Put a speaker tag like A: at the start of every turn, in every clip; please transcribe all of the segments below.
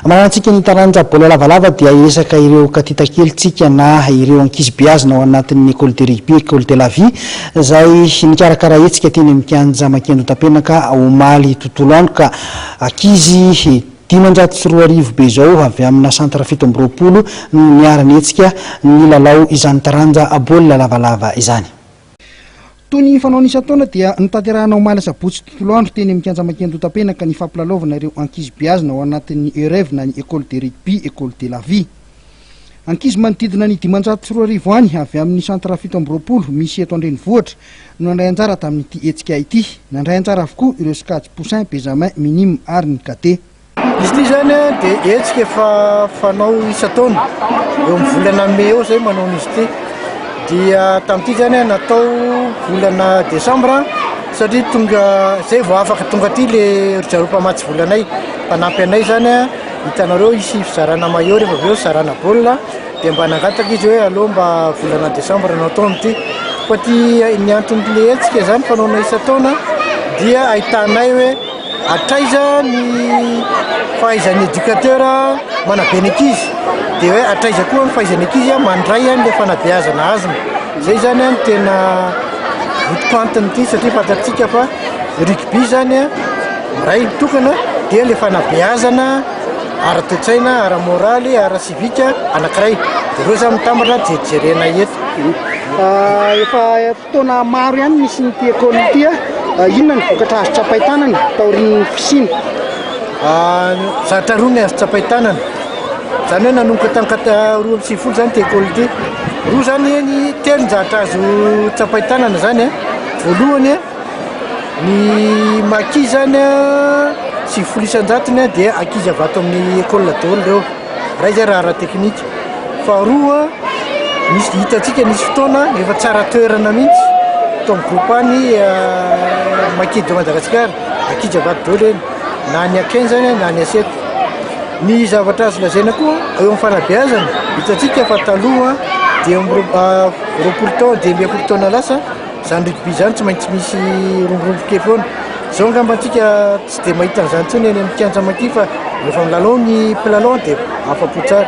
A: Manantsika ny taranja bola lavalava dia resaka ireo katitakelitsika na ireo ankizy biazina ao anatin'ny école de rugby, école de la vie izay mikarakara hetsika teny amin'ny kianja Makendo Tapenaka omaly tontolo andro ka ankizy 540 be zao avy amina centre 720 no niarany hetsika ny lalao izany taranja bola lavalava izany. Toy ny fanao isa-taona dia nitanterahana omaly sabotsy tontolo andro teny amin'ny kianja Makendo Tapenaka ny fampilalaovana ireo ankizy biazina ao anatin'ny EREV na ny école de rugby, école de la vie. Ankizy manodidina ny 540 any avy amin'ny centre 720 misy eto Andrenivohitra no nandray anjara tamin'ity hetsika ity. Nandray anjara avokoa ireo Scatch Poussin, Benjamin, Minime ary ny Cadet.
B: Izy ity zany dia hetsika efa fanao isa-taona eo amin'ny volana Mai eo zay manao izy ity. Dia tamin'ity zany natao volana Desambra satria tonga zay vao afaka tonga aty le rojarom-pamatsy volanay mpanampy anay zany hitanareo isy fizarana maillot rehefa avy eo fizarana baolina dia mba nangataka izy hoe aloha mba volana Desambra natao amin'ity. Fa ty ny anton'le hetsika zany fanaona isa-taona dia ahitanay hoe atraiza ny fahaizan'ny éducateur manabe ny ankizy dia hoe atraiza koa ny fahaizan'ny ankizy mandray le fanabeazana azony. Zay zany no tena votompantiny ity satria fantatsika fa rugby zany ray mitokana dia le fanabeazana ara-toetsaina, ara-moraly, ara-sivika anankiray. Dia ireo zany mitambatra jejerena eto.
A: Efa taona maro ihany misy nyty école ity inona ny vokatra azo tsapain-tanana taorian'ny fisiny?
B: Zatra roa ny azo tsapain-tanana. Zany hoe nanomboka tamin'ny 2020 zany ty école ity. Roa zany ny telonjatra azo tsapain-tanana zany voalohany ny maki zany 900 dia ankizy avy ato amin'ny école daholo reo. Ray zay raha ara-teknika. Faharoa misy hitantsika nisy fotoana efa tsara toerana mihitsy tao amin'ny groupe any Makidy de Madagasikara ankizy avy ato daholo eny na ny A15 zany na ny A7. Ny zavatra azo lazaina koa eo amin'ny fanabeazana hitantsika fa taloha dia roapolo taona dia 20 taona lasa zany rugby zany tsy maintsy misy romborombo kely foana. Zao angambantsika tsy dia mahita an'izany intsony eny amin'ny kianja Maky fa rehefa milalao ny mpilalao dia afa-po tsara.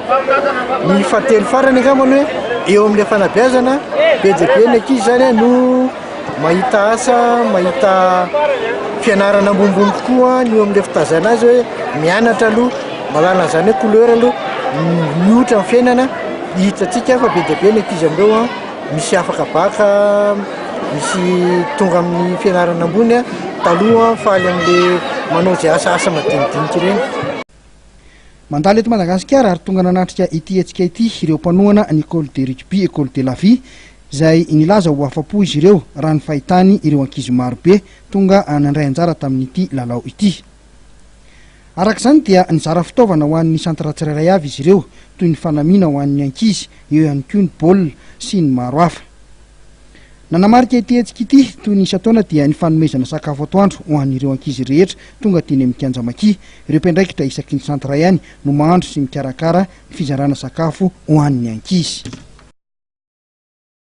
B: Ny fahatelo farany angambany hoe eo amin'ilay fanabeazana be dia be ny ankizy zany no mahita asa, mahita fianarana ambonimbony kokoa ny eo amin'ilay fitazana azy hoe mianatra aloha malala zany hoe couleur aloha miotra amin'ny fiainana. Hitantsika fa be dia be ny ankizy amin'ireo misy afaka baka, misy tonga amin'ny fianarana ambony taloha faly amin'le manao zay asa madinidinika ireny.
A: Mandalo eto Madagasikara ary tonga nanatrika ity hetsika ity ireo mpanohana ny école de rugby, école de la vie izay nilaza ho afa-po izy ireo raha ny fahitany ireo ankizy maro be tonga nandray anjara tamin'ity lalao ity. Arak'izany dia nizara fitaovana ho an'ny centre tsirairay avy izy ireo toy ny fanamiana ho an'ny ankizy, eo ihany koa ny baolina sy ny maro hafa. Nanamarika ity hetsika ity toy ny isa-taona dia ny fanomezana sakafo atoandro ho an'ireo ankizy rehetra tonga teny amin'ny kianja Maky. Ireo mpiandraikitra isaky ny centre ihany no mahandro sy mikarakara ny fizarana sakafo ho an'ny ankizy.